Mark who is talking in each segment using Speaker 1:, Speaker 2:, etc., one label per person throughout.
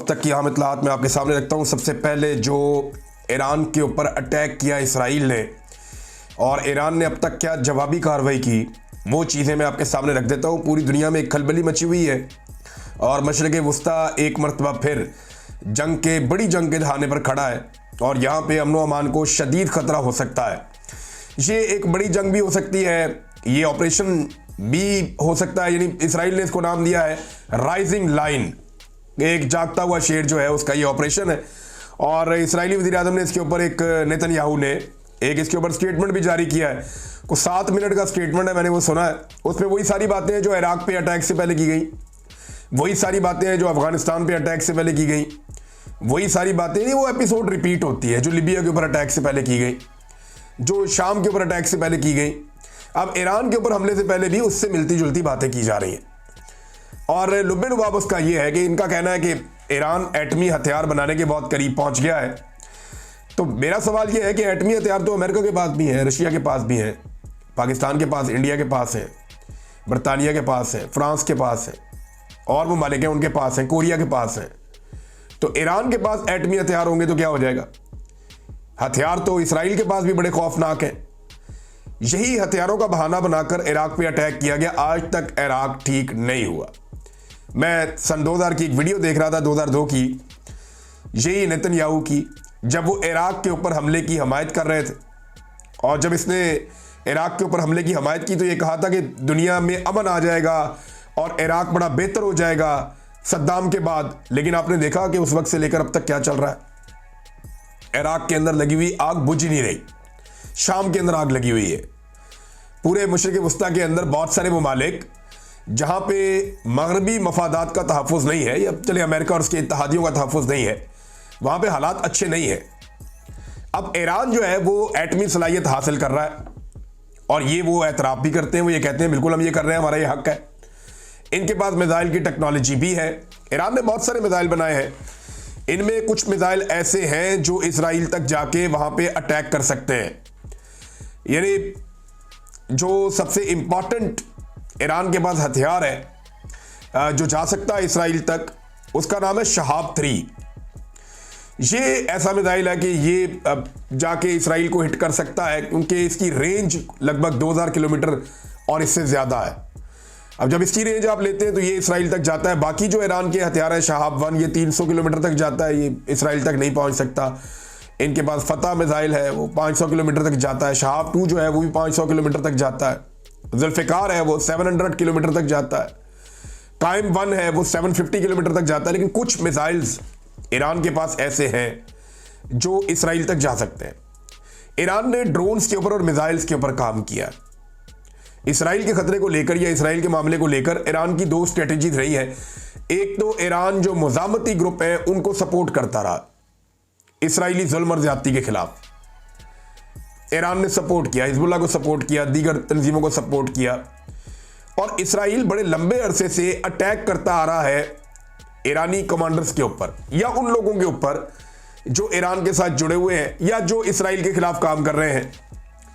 Speaker 1: तक की अहम इत्तलात मैं आपके सामने रखता हूँ। सबसे पहले जो ईरान के ऊपर अटैक किया इसराइल ने और ईरान ने अब तक क्या जवाबी कार्रवाई की, वो चीज़ें मैं आपके सामने रख देता हूँ। पूरी दुनिया में एक खलबली मची हुई है और मशरिक़ वुस्ता एक मरतबा फिर बड़ी जंग के दहाने पर खड़ा है और यहाँ पे अमन व अमान को शदीद ख़तरा हो सकता है। ये एक बड़ी जंग भी हो सकती है, ये ऑपरेशन भी हो सकता है। यानी इसराइल ने इसको नाम दिया है राइजिंग लाइन, एक जागता हुआ शेर जो है उसका ये ऑपरेशन है। और इसराइली वज़ीर-ए-आज़म ने इसके ऊपर एक नेतन्याहू ने एक इसके ऊपर स्टेटमेंट भी जारी किया है। कुछ 7 मिनट का स्टेटमेंट है, मैंने वो सुना है। उसमें वही सारी बातें हैं जो इराक पे अटैक से पहले की गई, वही सारी बातें हैं जो अफगानिस्तान पे अटैक से पहले की गई, वही सारी बातें नहीं, वो एपिसोड रिपीट होती है जो लीबिया के ऊपर अटैक से पहले की गई, जो शाम के ऊपर अटैक से पहले की गई। अब ईरान के ऊपर हमले से पहले भी उससे मिलती जुलती बातें की जा रही हैं। और लुब्बे लुबाब उसका ये है कि इनका कहना है कि ईरान एटमी हथियार बनाने के बहुत करीब पहुंच गया है। तो मेरा सवाल ये है कि एटमी हथियार तो अमेरिका के पास भी है, रशिया के पास भी है, पाकिस्तान के पास, इंडिया के पास है, बरतानिया के पास है, फ्रांस के पास है, और ममालिक हैं उनके पास हैं, कोरिया के पास हैं। तो ईरान के पास एटमी हथियार होंगे तो क्या हो जाएगा? हथियार तो इसराइल के पास भी बड़े खौफनाक हैं। यही हथियारों का बहाना बनाकर इराक पे अटैक किया गया। आज तक इराक ठीक नहीं हुआ। मैं सन 2000 की एक वीडियो देख रहा था, 2002 की, यही नेतन्याहू की, जब वो इराक के ऊपर हमले की हमायत कर रहे थे। और जब इसने इराक के ऊपर हमले की हमायत की तो ये कहा था कि दुनिया में अमन आ जाएगा और इराक बड़ा बेहतर हो जाएगा सद्दाम के बाद। लेकिन आपने देखा कि उस वक्त से लेकर अब तक क्या चल रहा है। इराक के अंदर लगी हुई आग बुझ ही नहीं रही, शाम के अंदर आग लगी हुई है। पूरे मशरिक़ वुस्ता के अंदर बहुत सारे ममालिक जहां पे मगरबी मफादात का तहफ़्फ़ुज़ नहीं है, या चले अमेरिका और उसके इत्तहादियों का तहफ़्फ़ुज़ नहीं है, वहां पे हालात अच्छे नहीं है। अब ईरान जो है वो एटमी सलाहियत हासिल कर रहा है और ये वो एतराफ़ भी करते हैं, वो ये कहते हैं बिल्कुल हम ये कर रहे हैं, हमारा ये हक है। इनके पास मिसाइल की टेक्नोलॉजी भी है। ईरान ने बहुत सारे मिसाइल बनाए हैं। इनमें कुछ मिसाइल ऐसे हैं जो इसराइल तक जाके वहां पे अटैक कर सकते हैं। यानी जो सबसे इंपॉर्टेंट ईरान के पास हथियार है जो जा सकता है इसराइल तक, उसका नाम है शहाब 3। ये ऐसा मिसाइल है कि ये जाके इसराइल को हिट कर सकता है, क्योंकि इसकी रेंज लगभग 2000 किलोमीटर और इससे ज़्यादा है। अब जब इसकी रेंज आप लेते हैं तो ये इसराइल तक जाता है। बाकी जो ईरान के हथियार है शहाब 1, ये 300 किलोमीटर तक जाता है, ये इसराइल तक नहीं पहुंच सकता। इनके पास फतह मिसाइल है, वो 500 किलोमीटर तक जाता है। शहाब 2 जो है वो भी 500 किलोमीटर तक जाता है। जुल्फ़िकार है वो 700 किलोमीटर तक जाता है। कायम 1 है वो 750 किलोमीटर तक जाता है। लेकिन कुछ मिसाइल्स ईरान के पास ऐसे हैं जो इसराइल तक जा सकते हैं। ईरान ने ड्रोन्स के ऊपर और मिसाइल्स के ऊपर काम किया। इसराइल के खतरे को लेकर या इसराइल के मामले को लेकर ईरान की 2 स्ट्रेटेजीज रही है। एक तो ईरान जो मुजामती ग्रुप है उनको सपोर्ट करता रहा, इसराइली जुल्म और ज्यादती के खिलाफ ईरान ने सपोर्ट किया, हिजबुल्लाह को सपोर्ट किया, दीगर तंजीमों को सपोर्ट किया। और इसराइल बड़े लंबे अरसे से अटैक करता आ रहा है ईरानी कमांडर्स के ऊपर या उन लोगों के ऊपर जो ईरान के साथ जुड़े हुए हैं या जो इसराइल के खिलाफ काम कर रहे हैं।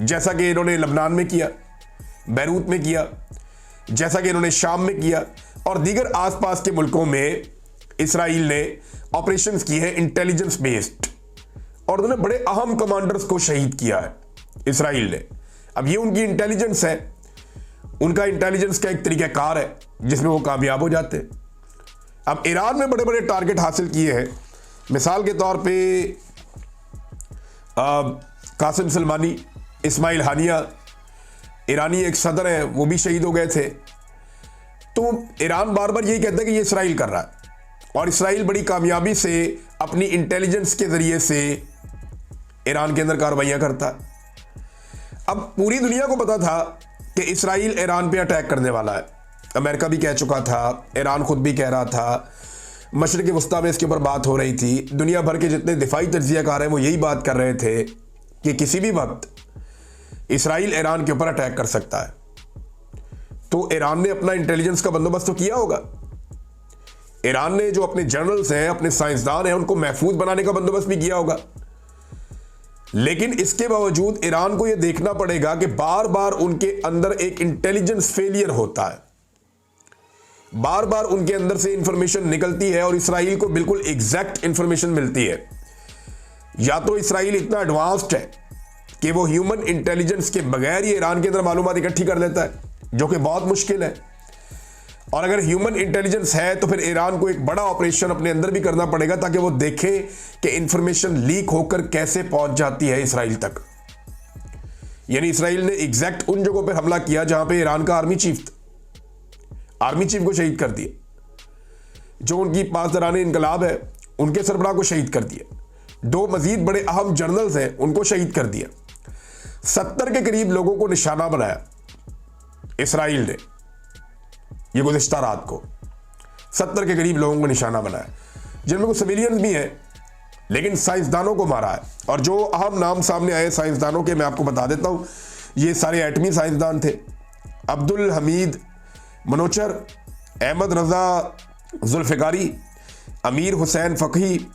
Speaker 1: जैसा कि इन्होंने लबनान में किया, बैरूत में किया, जैसा कि इन्होंने शाम में किया और दीगर आसपास के मुल्कों में इसराइल ने ऑपरेशंस की है इंटेलिजेंस बेस्ड, और उन्होंने बड़े अहम कमांडर्स को शहीद किया है इसराइल ने। अब ये उनकी इंटेलिजेंस है, उनका इंटेलिजेंस का एक तरीक़ाकार है जिसमें वो कामयाब हो जाते हैं। अब ईरान में बड़े बड़े टारगेट हासिल किए हैं। मिसाल के तौर पे कासिम सलमानी, इस्माइल हानिया, ईरानी एक सदर है, वो भी शहीद हो गए थे। तो ईरान बार बार यही कहता है कि ये इसराइल कर रहा है और इसराइल बड़ी कामयाबी से अपनी इंटेलिजेंस के ज़रिए से ईरान के अंदर कार्रवाइयाँ करता है। अब पूरी दुनिया को पता था कि इसराइल ईरान पे अटैक करने वाला है। अमेरिका भी कह चुका था, ईरान खुद भी कह रहा था, मशरिक़ वुस्ता में इसके ऊपर बात हो रही थी। दुनिया भर के जितने दिफाई तज्ज़ियाकार हैं वो यही बात कर रहे थे कि किसी भी वक्त इसराइल ईरान के ऊपर अटैक कर सकता है। तो ईरान ने अपना इंटेलिजेंस का बंदोबस्त तो किया होगा। ईरान ने जो अपने जनरल्स हैं, अपने साइंसदान हैं, उनको महफूज बनाने का बंदोबस्त भी किया होगा। लेकिन इसके बावजूद ईरान को यह देखना पड़ेगा कि बार बार उनके अंदर एक इंटेलिजेंस फेलियर होता है बार बार उनके अंदर से इंफॉर्मेशन निकलती है और इसराइल को बिल्कुल एग्जैक्ट इंफॉर्मेशन मिलती है। या तो इसराइल इतना एडवांस्ड है कि वो ह्यूमन इंटेलिजेंस के बगैर ही ईरान के अंदर मालूमात इकट्ठी कर लेता है, जो कि बहुत मुश्किल है। और अगर ह्यूमन इंटेलिजेंस है तो फिर ईरान को एक बड़ा ऑपरेशन अपने अंदर भी करना पड़ेगा ताकि वो देखे कि इंफॉर्मेशन लीक होकर कैसे पहुंच जाती है इसराइल तक। यानी इसराइल ने एग्जैक्ट उन जगहों पर हमला किया जहां पे ईरान का आर्मी चीफ को शहीद कर दिया, जो उनकी पासदारान इनकलाब है उनके सरबराह को शहीद कर दिया, 2 मजीद बड़े अहम जनरल्स हैं उनको शहीद कर दिया, 70 के करीब लोगों को निशाना बनाया इसराइल ने। ये गुज़िश्ता रात को 70 के करीब लोगों को निशाना बनाया, जिनमें कुछ सिविलियंस भी हैं, लेकिन साइंसदानों को मारा है। और जो अहम नाम सामने आए साइंसदानों के मैं आपको बता देता हूं, ये सारे एटमी साइंसदान थे। अब्दुल हमीद मनोचर, अहमद रजा जुल्फ़िकारी, अमीर हुसैन फ़क़ी,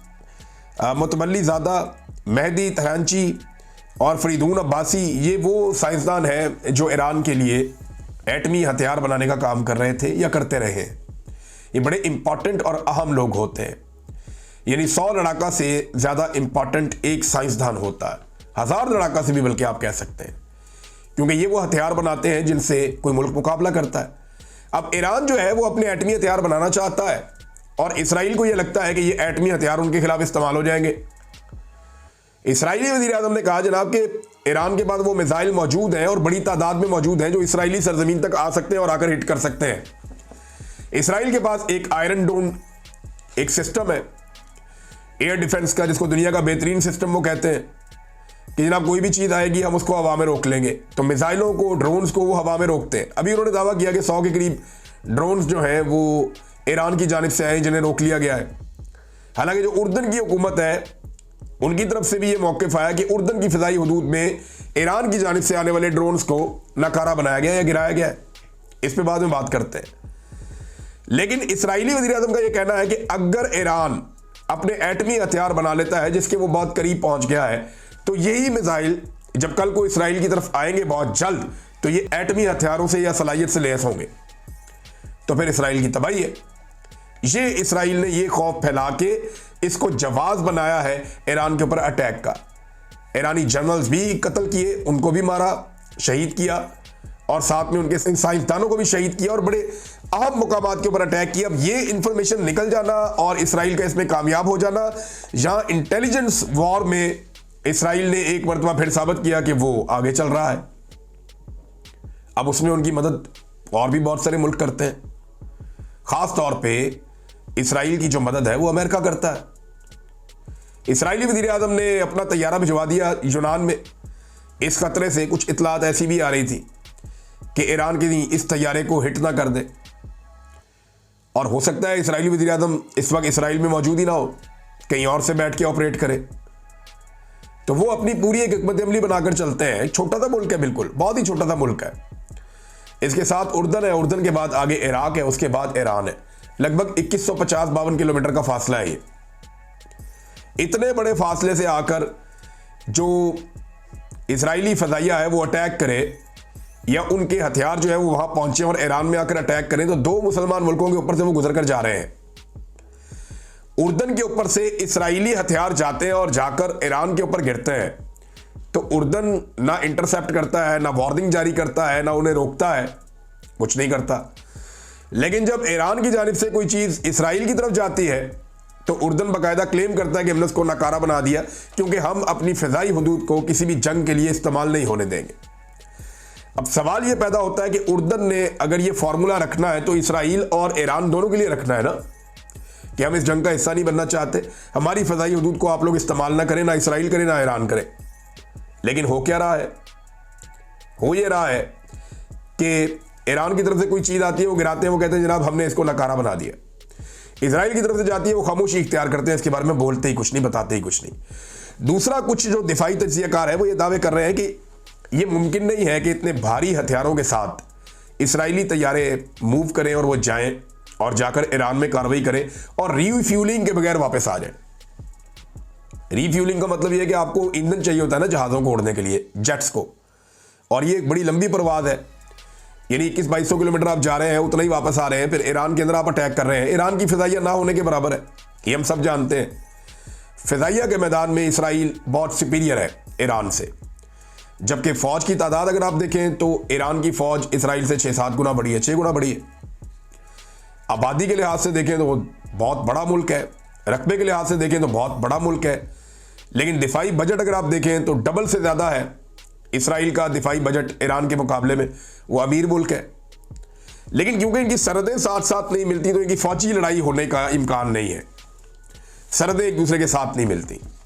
Speaker 1: मुतमल्ली ज़ादा, मेहदी तहरानची और फरीदून अब्बासी, ये वो साइंसदान हैं जो ईरान के लिए एटमी हथियार बनाने का काम कर रहे थे या करते रहे। ये बड़े इंपॉर्टेंट और अहम लोग होते हैं। यानी 100 लड़ाका से ज़्यादा इंपॉर्टेंट एक साइंसदान होता है, 1000 लड़ाका से भी बल्कि आप कह सकते हैं, क्योंकि ये वो हथियार बनाते हैं जिनसे कोई मुल्क मुकाबला करता है। अब ईरान जो है वो अपने एटमी हथियार बनाना चाहता है और इसराइल को ये लगता है कि ये एटमी हथियार उनके खिलाफ इस्तेमाल हो जाएंगे। इसराइली वज़ीर-ए-आज़म ने कहा जनाब कि ईरान के पास वो मिसाइल मौजूद हैं और बड़ी तादाद में मौजूद हैं जो इसराइली सरजमीन तक आ सकते हैं और आकर हिट कर सकते हैं। इसराइल के पास एक आयरन डोम एक सिस्टम है एयर डिफेंस का, जिसको दुनिया का बेहतरीन सिस्टम वो कहते हैं कि जनाब कोई भी चीज़ आएगी हम उसको हवा में रोक लेंगे। तो मिसाइलों को, ड्रोन्स को वो हवा में रोकते हैं। अभी उन्होंने दावा किया कि 100 के करीब ड्रोन्स जो हैं वो ईरान की जानिब से आए जिन्हें रोक लिया गया है। हालांकि जो उर्दन की हुकूमत है उनकी तरफ से भी ये मौक़िफ़ आया कि उर्दन की फ़िज़ाई हदूद में ईरान की जानिब से आने वाले ड्रोन्स को नाकारा बनाया गया या गिराया गया है। इस पर बाद में बात करते हैं। लेकिन इसराइली वज़ीर-ए-आज़म का ये कहना है कि अगर ईरान अपने एटमी हथियार बना लेता है जिसके वो बहुत करीब पहुंच गया है, तो यही मिसाइल जब कल को इसराइल की तरफ आएंगे बहुत जल्द, तो ये एटमी हथियारों से या सलाहियत से लैस होंगे, तो फिर इसराइल की तबाही है। ये इसराइल ने ये खौफ फैला के इसको जवाब बनाया है ईरान के ऊपर अटैक का। ईरानी जनरल्स भी कत्ल किए, उनको भी मारा, शहीद किया और साथ में उनके साइंसदानों को भी शहीद किया और बड़े अहम मुकामात के ऊपर अटैक किया। अब ये इंफॉर्मेशन निकल जाना और इसराइल का इसमें कामयाब हो जाना, यहाँ इंटेलिजेंस वॉर में इसराइल ने एक मरतबा फिर साबित किया कि वो आगे चल रहा है। अब उसमें उनकी मदद और भी बहुत सारे मुल्क करते हैं। ख़ास तौर पे इसराइल की जो मदद है वो अमेरिका करता है। इसराइली वज़ीर-ए-आज़म ने अपना तैयारा भिजवा दिया यूनान में, इस खतरे से कुछ इतलात ऐसी भी आ रही थी कि ईरान के इस तैयारे को हिट ना कर दे। और हो सकता है इसराइली वज़ीर-ए-आज़म इस वक्त इसराइल में मौजूद ही ना हो, कहीं और से बैठ के ऑपरेट करे। तो वो अपनी पूरी एक हिकमत अमली बनाकर चलते हैं। एक छोटा सा मुल्क है, बिल्कुल बहुत ही छोटा सा मुल्क है। इसके साथ उर्दन है, उर्दन के बाद आगे इराक है, उसके बाद ईरान है। लगभग 2150-52 किलोमीटर का फासला है ये। इतने बड़े फासले से आकर जो इसराइली फ़ज़ाइया है वो अटैक करे या उनके हथियार जो है वो वहां पहुंचे और ईरान में आकर अटैक करें, तो 2 मुसलमान मुल्कों के ऊपर से वो गुजर कर जा रहे हैं। उर्दन के ऊपर से इसराइली हथियार जाते हैं और जाकर ईरान के ऊपर गिरते हैं, तो उर्दन ना इंटरसेप्ट करता है, ना वार्निंग जारी करता है, ना उन्हें रोकता है, कुछ नहीं करता। लेकिन जब ईरान की जानिब से कोई चीज़ इसराइल की तरफ जाती है तो उर्दन बाकायदा क्लेम करता है कि हमने उसको नाकारा बना दिया, क्योंकि हम अपनी फ़िज़ाई हदूद को किसी भी जंग के लिए इस्तेमाल नहीं होने देंगे। अब सवाल ये पैदा होता है कि उर्दन ने अगर ये फार्मूला रखना है तो इसराइल और ईरान दोनों के लिए रखना है ना, कि हम इस जंग का हिस्सा नहीं बनना चाहते, हमारी फ़िज़ाई हदूद को आप लोग इस्तेमाल ना करें, ना इसराइल करे ना ईरान करे। लेकिन हो क्या रहा है? हो ये रहा है कि ईरान की तरफ से कोई चीज़ आती है, वो गिराते हैं, वो कहते हैं जनाब हमने इसको नकारा बना दिया। इसराइल की तरफ से जाती है, वो खामोशी इख्तियार करते हैं, इसके बारे में बोलते ही कुछ नहीं, बताते ही कुछ नहीं। दूसरा, कुछ जो दिफाई तज्ज़ियाकार है वो ये दावे कर रहे हैं कि ये मुमकिन नहीं है कि इतने भारी हथियारों के साथ इसराइली तैयारे मूव करें और वो जाएं और जाकर ईरान में कार्रवाई करें और रीफ्यूलिंग के बगैर वापस आ जाएं। रीफ्यूलिंग का मतलब ये है कि आपको ईंधन चाहिए होता है ना जहाज़ों को उड़ने के लिए, जेट्स को, और ये एक बड़ी लंबी परवाज़ है। यानी 2100-2200 किलोमीटर आप जा रहे हैं, उतना ही वापस आ रहे हैं, फिर ईरान के अंदर आप अटैक कर रहे हैं। ईरान की फिजाइया ना होने के बराबर है, ये हम सब जानते हैं। फिजाइया के मैदान में इसराइल बहुत सुपीरियर है ईरान से, जबकि फ़ौज की तादाद अगर आप देखें तो ईरान की फ़ौज इसराइल से 6-7 गुना बड़ी है, 6 गुना बड़ी है। आबादी के लिहाज से देखें तो बहुत बड़ा मुल्क है, रकबे के लिहाज से देखें तो बहुत बड़ा मुल्क है, लेकिन दिफाई बजट अगर आप देखें तो डबल से ज़्यादा है इसराइल का दिफाई बजट ईरान के मुकाबले में। वो अमीर मुल्क है, लेकिन क्योंकि इनकी सरहदें साथ साथ नहीं मिलती तो इनकी फौजी लड़ाई होने का इम्कान नहीं है। सरहदें एक दूसरे के साथ नहीं मिलती।